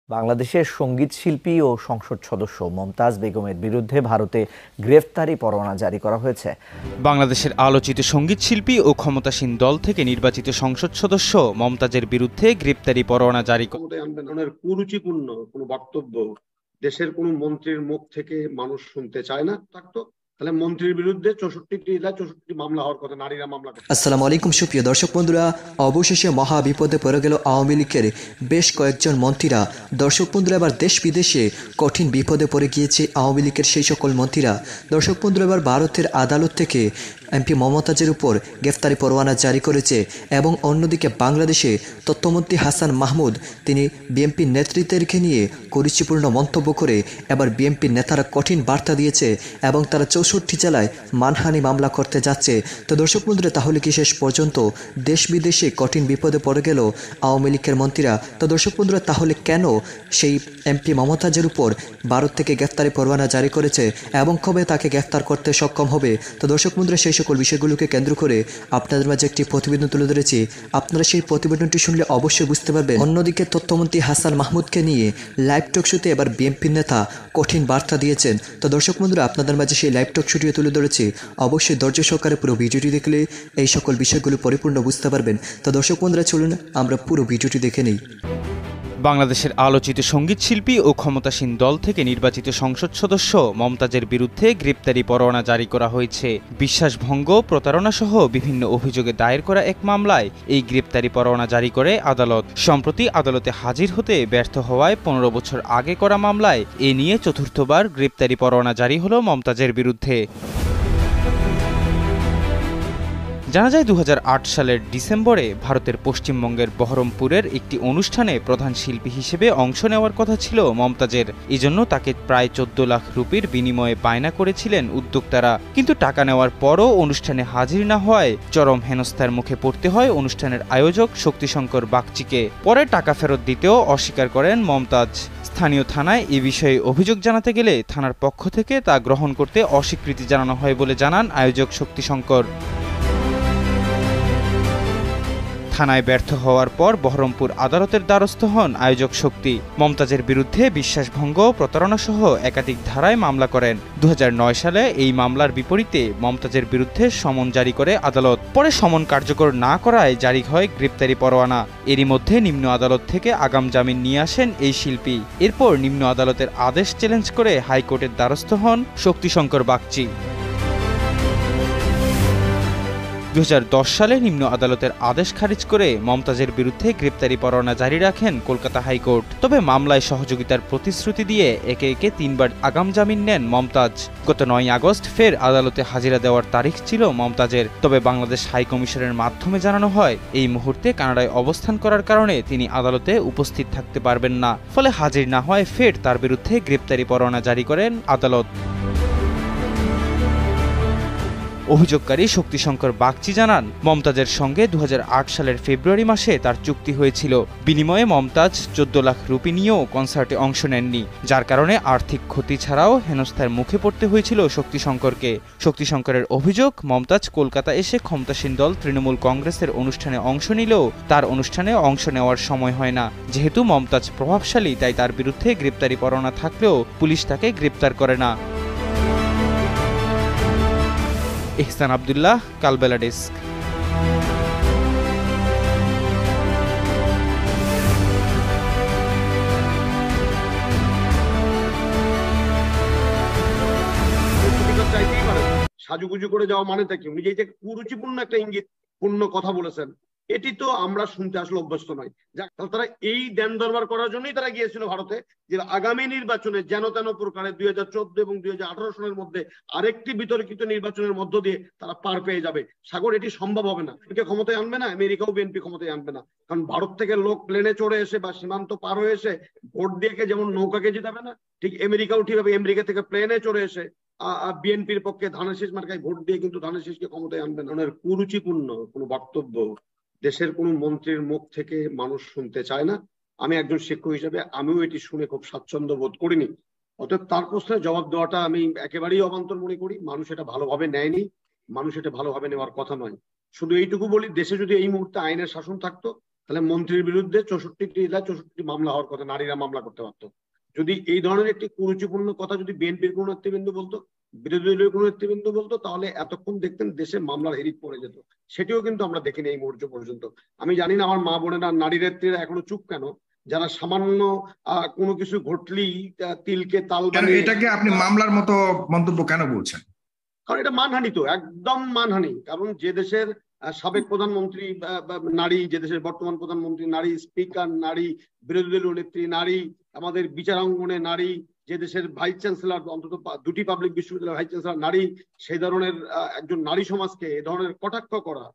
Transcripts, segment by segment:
বাংলাদেশের সঙ্গীত শিল্পী ও সংসদ সদস্য মমতাজ বেগমের বিরুদ্ধে ভারতে গ্রেফতারি পরোয়ানা জারি করা হয়েছে। বাংলাদেশের আলোচিত সঙ্গীত শিল্পী ও ক্ষমতাসীন দল থেকে নির্বাচিত সংসদ সদস্য মমতাজের বিরুদ্ধে গ্রেফতারি পরোয়ানা জারি কুরুচিপূর্ণ কোনো বক্তব্য দেশের কোনো মন্ত্রীর মুখ থেকে মানুষ শুনতে চায় না থাকতো, তাহলে মন্ত্রীর বিরুদ্ধে 64টি মামলা হওয়ার কথা, নারীরা মামলা। আসসালামু আলাইকুম সুপ্রিয় দর্শক বন্ধুরা, অবশেষে মহা বিপদে পড়ে গেল আওয়ামী লীগের বেশ কয়েকজন মন্ত্রীরা। দর্শক বন্ধুরা, এবার দেশ বিদেশে কঠিন বিপদে পড়ে গিয়েছে আওয়ামী লীগের সেই সকল মন্ত্রীরা। দর্শক বন্ধুরা, এবার ভারতের আদালত থেকে এমপি মমতাজের উপর গ্রেফতারি পরোয়ানা জারি করেছে এবং অন্যদিকে বাংলাদেশে তথ্যমন্ত্রী হাসান মাহমুদ তিনি বিএনপির নেতৃত্বকে নিয়ে কুরুচিপূর্ণ মন্তব্য করে এবার বিএনপির নেতারা কঠিন বার্তা দিয়েছে এবং তারা 64 জেলায় মানহানি মামলা করতে যাচ্ছে। তো দর্শক বন্ধুরা, তাহলে কি শেষ পর্যন্ত দেশ বিদেশে কঠিন বিপদে পড়ে গেল আওয়ামী লীগের মন্ত্রীরা? তো দর্শক বন্ধুরা, তাহলে কেন সেই এমপি মমতাজের উপর ভারত থেকে গ্রেফতারি পরোয়ানা জারি করেছে এবং কবে তাকে গ্রেফতার করতে সক্ষম হবে? তো দর্শক বন্ধুরা, সেই সকল বিষয়গুলোকে কেন্দ্র করে আপনাদের মাঝে একটি প্রতিবেদন তুলে ধরেছি। আপনারা সেই প্রতিবেদনটি শুনলে অবশ্যই বুঝতে পারবেন। অন্যদিকে তথ্যমন্ত্রী হাসান মাহমুদকে নিয়ে লাইভ টক শোতে এবার বিএনপির নেতা কঠিন বার্তা দিয়েছেন। তো দর্শক বন্ধুরা, আপনাদের মাঝে সেই লাইভ টক শোটিও তুলে ধরেছি। অবশ্যই ধৈর্য সহকারে পুরো ভিডিওটি দেখলে এই সকল বিষয়গুলো পরিপূর্ণ বুঝতে পারবেন। তো দর্শক বন্ধুরা, চলুন আমরা পুরো ভিডিওটি দেখে নিই। বাংলাদেশের আলোচিত সঙ্গীত শিল্পী ও ক্ষমতাসীন দল থেকে নির্বাচিত সংসদ সদস্য মমতাজের বিরুদ্ধে গ্রেপ্তারি পরোয়ানা জারি করা হয়েছে। বিশ্বাসভঙ্গ, প্রতারণা সহ বিভিন্ন অভিযোগে দায়ের করা এক মামলায় এই গ্রেপ্তারি পরোয়ানা জারি করে আদালত। সম্প্রতি আদালতে হাজির হতে ব্যর্থ হওয়ায় 15 বছর আগে করা মামলায় এ নিয়ে চতুর্থবার গ্রেপ্তারি পরোয়ানা জারি হলো মমতাজের বিরুদ্ধে। জানা যায় 2008 সালের ডিসেম্বরে ভারতের পশ্চিমবঙ্গের বহরমপুরের একটি অনুষ্ঠানে প্রধান শিল্পী হিসেবে অংশ নেওয়ার কথা ছিল মমতাজের। এজন্য তাকে প্রায় 14 লাখ রুপির বিনিময়ে বায়না করেছিলেন উদ্যোক্তারা। কিন্তু টাকা নেওয়ার পরও অনুষ্ঠানে হাজির না হওয়ায় চরম হেনস্থার মুখে পড়তে হয় অনুষ্ঠানের আয়োজক শক্তিশঙ্কর বাগচিকে। পরে টাকা ফেরত দিতেও অস্বীকার করেন মমতাজ। স্থানীয় থানায় এ বিষয়ে অভিযোগ জানাতে গেলে থানার পক্ষ থেকে তা গ্রহণ করতে অস্বীকৃতি জানানো হয় বলে জানান আয়োজক শক্তিশঙ্কর। থানায় ব্যর্থ হওয়ার পর বহরমপুর আদালতের দ্বারস্থ হন আয়োজক শক্তি। মমতাজের বিরুদ্ধে বিশ্বাসভঙ্গ, প্রতারণা সহ একাধিক ধারায় মামলা করেন। 2009 সালে এই মামলার বিপরীতে মমতাজের বিরুদ্ধে সমন জারি করে আদালত। পরে সমন কার্যকর না করায় জারি হয় গ্রেপ্তারি পরোয়ানা। এরই মধ্যে নিম্ন আদালত থেকে আগাম জামিন নিয়ে আসেন এই শিল্পী। এরপর নিম্ন আদালতের আদেশ চ্যালেঞ্জ করে হাইকোর্টের দ্বারস্থ হন শক্তিশঙ্কর বাগচি। 2010 সালে নিম্ন আদালতের আদেশ খারিজ করে মমতাজের বিরুদ্ধে গ্রেপ্তারি পরোয়ানা জারি রাখেন কলকাতা হাইকোর্ট। তবে মামলায় সহযোগিতার প্রতিশ্রুতি দিয়ে একে একে 3বার আগাম জামিন নেন মমতাজ। গত 9 আগস্ট ফের আদালতে হাজিরা দেওয়ার তারিখ ছিল মমতাজের। তবে বাংলাদেশ হাইকমিশনের মাধ্যমে জানানো হয় এই মুহূর্তে কানাডায় অবস্থান করার কারণে তিনি আদালতে উপস্থিত থাকতে পারবেন না। ফলে হাজির না হয় ফের তার বিরুদ্ধে গ্রেপ্তারি পরোয়ানা জারি করেন আদালত। অভিযোগকারী শক্তিশঙ্কর বাগচি জানান, মমতাজের সঙ্গে 2008 সালের ফেব্রুয়ারি মাসে তার চুক্তি হয়েছিল। বিনিময়ে মমতাজ 14 লাখ রুপি নিয়েও কনসার্টে অংশ নেননি, যার কারণে আর্থিক ক্ষতি ছাড়াও হেনস্থার মুখে পড়তে হয়েছিল শক্তিশঙ্করকে। শক্তিশঙ্করের অভিযোগ, মমতাজ কলকাতা এসে ক্ষমতাসীন দল তৃণমূল কংগ্রেসের অনুষ্ঠানে অংশ নিলেও তার অনুষ্ঠানে অংশ নেওয়ার সময় হয় না। যেহেতু মমতাজ প্রভাবশালী, তাই তার বিরুদ্ধে গ্রেপ্তারি পরোয়ানা থাকলেও পুলিশ তাকে গ্রেপ্তার করে না। ইহসান আব্দুল্লাহ, কালবেলা ডেস্ক। সাজুগুজু করে যাওয়া মানেটা কি? উনি যে কুরুচিপূর্ণ একটা ইঙ্গিত পূর্ণ কথা বলেছেন, এটি তো আমরা শুনতে আসলে অভ্যস্ত নয়। তারা এই দেন দরবার করার জন্যই তারা গিয়েছিল ভারতে, যে আগামী নির্বাচনে যেন তেন প্রকারে 2014 এবং 2018 সালের মধ্যে আরেকটি বিতর্কিত নির্বাচনের মধ্য দিয়ে তারা পার পেয়ে যাবে। সাগর, এটি সম্ভব হবে না। ক্ষমতায় আনবে না আমেরিকাও, বিএনপি ক্ষমতায় আনবে না। কারণ ভারত থেকে লোক প্লেনে চড়ে এসে বা সীমান্ত পার হয়ে এসে ভোট দিয়ে যেমন নৌকাকে জিতাবে না, ঠিক আমেরিকাও ঠিক হবে আমেরিকা থেকে প্লেনে চড়ে এসে বিএনপির পক্ষে ধানের শীষ মার্কায় ভোট দিয়ে কিন্তু ধানের শীষকে ক্ষমতায় আনবে না। কুরুচিপূর্ণ কোনো বক্তব্য দেশের কোনো মন্ত্রীর মুখ থেকে মানুষ শুনতে চায় না। আমি একজন শিক্ষক হিসেবে আমিও এটি শুনে খুব স্বাচ্ছন্দ্য বোধ করিনি। অতএব তার প্রশ্নের জবাব দেওয়াটা আমি একেবারেই অবান্তর মনে করি। মানুষ এটা ভালোভাবে নেয়নি, মানুষ এটা ভালোভাবে নেওয়ার কথা নয়। শুধু এইটুকু বলি, দেশে যদি এই মুহূর্তে আইনের শাসন থাকতো তাহলে মন্ত্রীর বিরুদ্ধে 64টি মামলা হওয়ার কথা, নারীরা মামলা করতে পারতো। যদি এই ধরনের একটি কুরুচিপূর্ণ কথা যদি বিএনপির কোনো নেতৃবৃন্দ বলতো, বিরোধী দলীয় কোনো নেতৃবৃন্দ বলতো, তাহলে এতক্ষণ দেখতেন দেশে মামলার হেরিক পড়ে যেত। সেটিও কিন্তু আমরা দেখিনি এই মুহূর্ত পর্যন্ত। আমি জানি না আমার মা বোনেরা, নারী নেত্রীরা এখনো চুপ কেন, যারা সামান্য কোনো কিছু ঘটলেই তিলকে তাল বানিয়ে। এটাকে আপনি মামলার মতো মন্তব্য কেন বলছেন? কারণ এটা মানহানি, তো একদম মানহানি। কারণ যে দেশের সাবেক প্রধানমন্ত্রী নারী, যে দেশের বর্তমান প্রধানমন্ত্রী নারী, স্পিকার নারী, বিরোধী দলীয় নেত্রী নারী, আমাদের বিচারাঙ্গনে নারী, যে দেশের ভাইস চ্যান্সেলর, অন্তত 2টি পাবলিক বিশ্ববিদ্যালয়ের ভাইস চ্যান্সেলর নারী, সেই ধরনের একজন নারী সমাজকে এ ধরনের কটাক্ষ করা,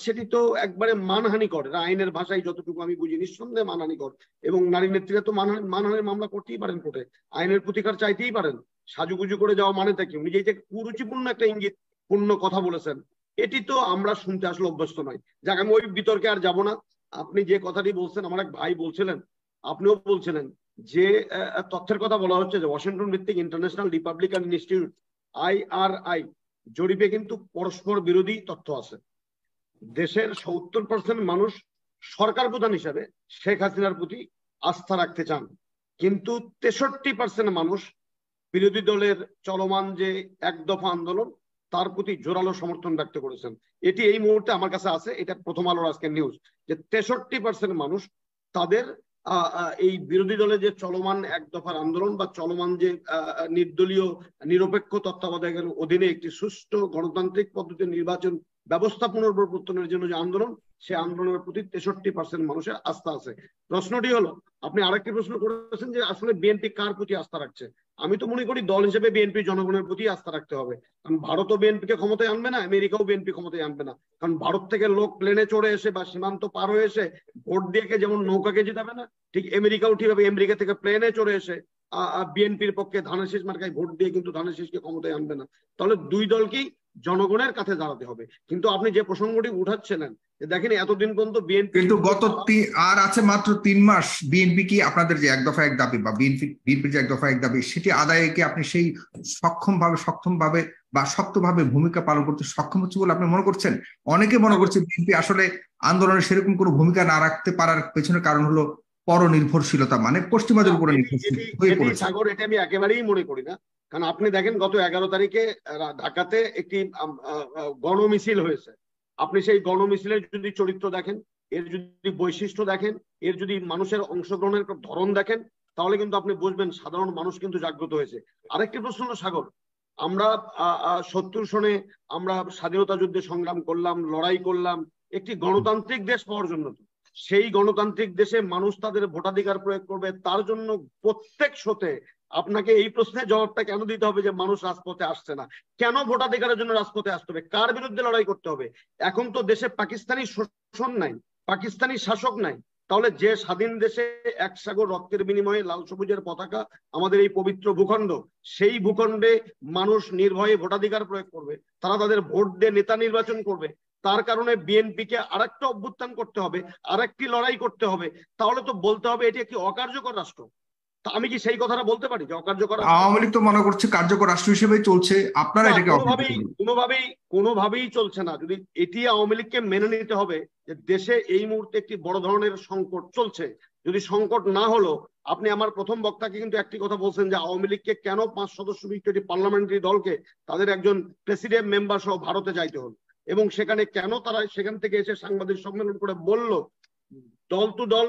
সেটি তো একবারে মানহানিকর। আইনের ভাষায় যতটুকু আমি বুঝি, নিঃসন্দেহে মানহানিকর। এবং নারী নেত্রীরা তো মানহানির মামলা করতেই পারেন কোর্টে, আইনের প্রতিকার চাইতেই পারেন। সাজুগুজু করে যাওয়া মানেটা কি? উনি যে কুরুচিপূর্ণ একটা ইঙ্গিত পূর্ণ কথা বলেছেন, এটি তো আমরা শুনতে আসলে অভ্যস্ত নয়। যাক, আমি ওই বিতর্কে আর যাব না। আপনি যে কথাটি বলছেন, আমার এক ভাই বলছিলেন, আপনিও বলছিলেন যে তথ্যের কথা বলা হচ্ছে যে ওয়াশিংটন ভিত্তিক ইন্টারন্যাশনাল রিপাবলিকান ইনস্টিটিউট IRI জরিপে কিন্তু পরস্পর বিরোধী তথ্য আছে। দেশের 70% মানুষ সরকার প্রধান হিসাবে শেখ হাসিনার প্রতি আস্থা রাখতে চান, কিন্তু 63% মানুষ বিরোধী দলের চলমান যে এক দফা আন্দোলন তার প্রতি জোরালো সমর্থন ব্যক্ত করেছেন। এটি এই মুহূর্তে আমার কাছে আছে, এটা প্রথম আলোর আজকের নিউজ, যে 63% মানুষ তাদের এই বিরোধী দলের যে চলমান এক দফার আন্দোলন বা চলমান যে নির্দলীয় নিরপেক্ষ তত্ত্বাবধায়কের অধীনে একটি সুষ্ঠু গণতান্ত্রিক পদ্ধতির নির্বাচন ব্যবস্থা পুনর্প্রবর্তনের জন্য যে আন্দোলন, সে আন্দোলনের প্রতি 63% মানুষের আস্থা আছে। প্রশ্নটি হলো, আপনি আরেকটি প্রশ্ন করেছেন যে আসলে বিএনপি কার প্রতি আস্থা রাখছে। আমি তো মনে করি দল হিসেবে বিএনপি জনগণের প্রতি আস্থা রাখতে হবে। কারণ ভারতও বিএনপিকে ক্ষমতায় আনবে না, আমেরিকাও বিএনপি ক্ষমতায় আনবে না। কারণ ভারত থেকে লোক প্লেনে চড়ে এসে বা সীমান্ত পার হয়ে এসে ভোট দিয়ে যেমন নৌকাকে জিতাবে না, ঠিক আমেরিকাও ঠিক হবে আমেরিকা থেকে প্লেনে চড়ে এসে বিএনপির পক্ষে ধানের শীষ মার্কায় ভোট দিয়ে কিন্তু ধানের শীষকে ক্ষমতায় আনবে না। তাহলে দুই দলকেই জনগণের কাছে দাঁড়াতে হবে। কিন্তু আপনি যে প্রসঙ্গটি উঠাচ্ছিলেন, দেখেন এতদিন পর্যন্ত বিএনপি কিন্তু গত আর আছে মাত্র 3 মাস, বিএনপি কি আপনাদের যে এক দফা এক দাবি বা বিএনপির যে এক দফা এক দাবি সেটি আদায়ে কি আপনি সেই সক্ষমভাবে বা শক্তভাবে ভূমিকা পালন করতে সক্ষম হচ্ছে বলে আপনি মনে করছেন? অনেকে মনে করছে বিএনপি আসলে আন্দোলনে সেরকম কোনো ভূমিকা না রাখতে পারার পেছনে কারণ হলো পরনির্ভরশীলতা, মানে পশ্চিমাদের উপরে নির্ভরশীল হয়ে পড়েছে। সাগর, এটা আমি একেবারেই মনে করি না। কারণ আপনি দেখেন গত 11 তারিখে ঢাকাতে একটি গণমিছিল হয়েছে। আপনি সেই গণমিছিলের যদি চরিত্র দেখেন, এর যদি বৈশিষ্ট্য দেখেন, এর যদি মানুষের অংশগ্রহণের ধরন দেখেন, তাহলে কিন্তু আপনি বুঝবেন সাধারণ মানুষ কিন্তু জাগ্রত হয়েছে। আরেকটি প্রশ্ন সাগর, আমরা 70 সনে আমরা স্বাধীনতা যুদ্ধে সংগ্রাম করলাম, লড়াই করলাম একটি গণতান্ত্রিক দেশ পাওয়ার জন্য। সেই গণতান্ত্রিক দেশে মানুষ তাদের ভোটাধিকার প্রয়োগ করবে, তার জন্য প্রত্যেক শোতে আপনাকে এই প্রশ্নের জবাবটা কেন দিতে হবে যে মানুষ রাজপথে আসছে না, কেন ভোটাধিকারের জন্য রাজপথে আসতে হবে, কার বিরুদ্ধে লড়াই করতে হবে? এখন তো দেশে পাকিস্তানি শোষণ নাই, পাকিস্তানি শাসক নাই। তাহলে যে স্বাধীন দেশে এক সাগর রক্তের বিনিময়ে লাল সবুজের পতাকা আমাদের এই পবিত্র ভূখণ্ড, সেই ভূখণ্ডে মানুষ নির্ভয়ে ভোটাধিকার প্রয়োগ করবে, তারা তাদের ভোট দিয়ে নেতা নির্বাচন করবে। তার কারণে বিএনপিকে আরেকটা অভ্যুত্থান করতে হবে, আরেকটি লড়াই করতে হবে। তাহলে তো বলতে হবে এটি একটি অকার্যকর রাষ্ট্র। তা আমি কি সেই কথাটা বলতে পারি যে অকার্যকর? আওয়ামী লীগ তো মনে করছে কার্যকর রাষ্ট্র হিসেবেই চলছে, আপনারা এটাকে কোনোভাবেই চলছে না। যদি এটি আওয়ামী লীগকে মেনে নিতে হবে যে দেশে এই মুহূর্তে একটি বড় ধরনের সংকট চলছে, যদি সংকট না হলো, আপনি আমার প্রথম বক্তাকে কিন্তু একটি কথা বলছেন যে আওয়ামী লীগকে কেন 5 সদস্য বিশিষ্ট একটি পার্লামেন্টারি দলকে তাদের একজন প্রেসিডেন্ট মেম্বার সহ ভারতে যাইতে হলো, এবং সেখানে কেন তারা সেখান থেকে এসে সাংবাদিক সম্মেলন করে বলল দল টু দল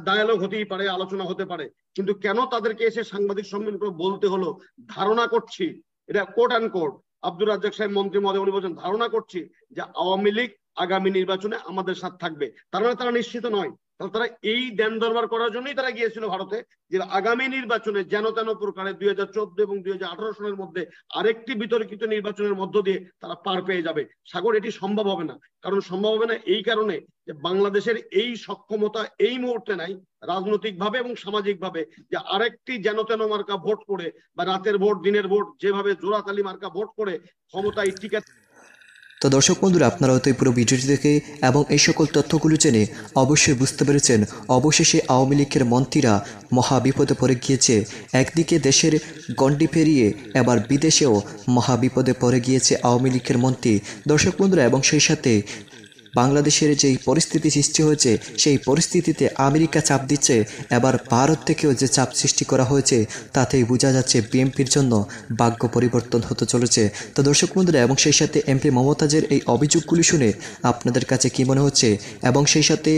ডায়ালগ হতেই পারে, আলোচনা হতে পারে, কিন্তু কেন তাদেরকে এসে সাংবাদিক সম্মেলন করে বলতে হলো ধারণা করছি, এটা quote and quote Abdur Razzak সাহেব মন্ত্রী মহোদয় উনি বলছেন ধারণা করছি যে আওয়ামী লীগ আগামী নির্বাচনে আমাদের সাথে থাকবে। তার মানে তারা নিশ্চিত নয়। তাহলে তারা এই দেন দরবার করার জন্যই তারা গিয়েছিল ভারতে, যে আগামী নির্বাচনে যেন তেন প্রকারে 2014 এবং 2018 সনের মধ্যে আরেকটি বিতর্কিত নির্বাচনের মধ্য দিয়ে তারা পার পেয়ে যাবে। সাগর, এটি সম্ভব হবে না। কারণ সম্ভব হবে না এই কারণে যে বাংলাদেশের এই সক্ষমতা এই মুহূর্তে নাই, রাজনৈতিক ভাবে এবং সামাজিক ভাবে, যে আরেকটি যেন তেন মার্কা ভোট করে বা রাতের ভোট দিনের ভোট যেভাবে জোড়াতালি মার্কা ভোট করে ক্ষমতায় টিকে। তো দর্শক বন্ধুরা, আপনারা হয়তো এই পুরো ভিডিওটি দেখে এবং এই সকল তথ্যগুলো জেনে অবশ্যই বুঝতে পেরেছেন অবশেষে আওয়ামী লীগের মন্ত্রীরা মহা বিপদে পড়ে গিয়েছে। একদিকে দেশের গণ্ডি পেরিয়ে এবার বিদেশেও মহা বিপদে পড়ে গিয়েছে আওয়ামী লীগের মন্ত্রী। দর্শক বন্ধুরা, এবং সেই সাথে বাংলাদেশের যেই পরিস্থিতি সৃষ্টি হয়েছে সেই পরিস্থিতিতে আমেরিকা চাপ দিচ্ছে, এবার ভারত থেকেও যে চাপ সৃষ্টি করা হয়েছে তাতেই বোঝা যাচ্ছে বিএনপির জন্য ভাগ্য পরিবর্তন হতে চলেছে। তো দর্শক বন্ধুরা, এবং সেই সাথে এমপি মমতাজের এই অভিযোগগুলি শুনে আপনাদের কাছে কি মনে হচ্ছে, এবং সেই সাথে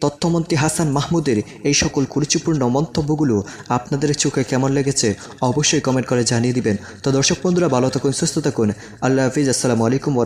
তথ্যমন্ত্রী হাসান মাহমুদের এই সকল কুরুচিপূর্ণ মন্তব্যগুলো আপনাদের চোখে কেমন লেগেছে অবশ্যই কমেন্ট করে জানিয়ে দিবেন। তো দর্শক বন্ধুরা, ভালো থাকুন, সুস্থ থাকুন, আল্লাহ হাফিজ, আসসালামু আলাইকুম।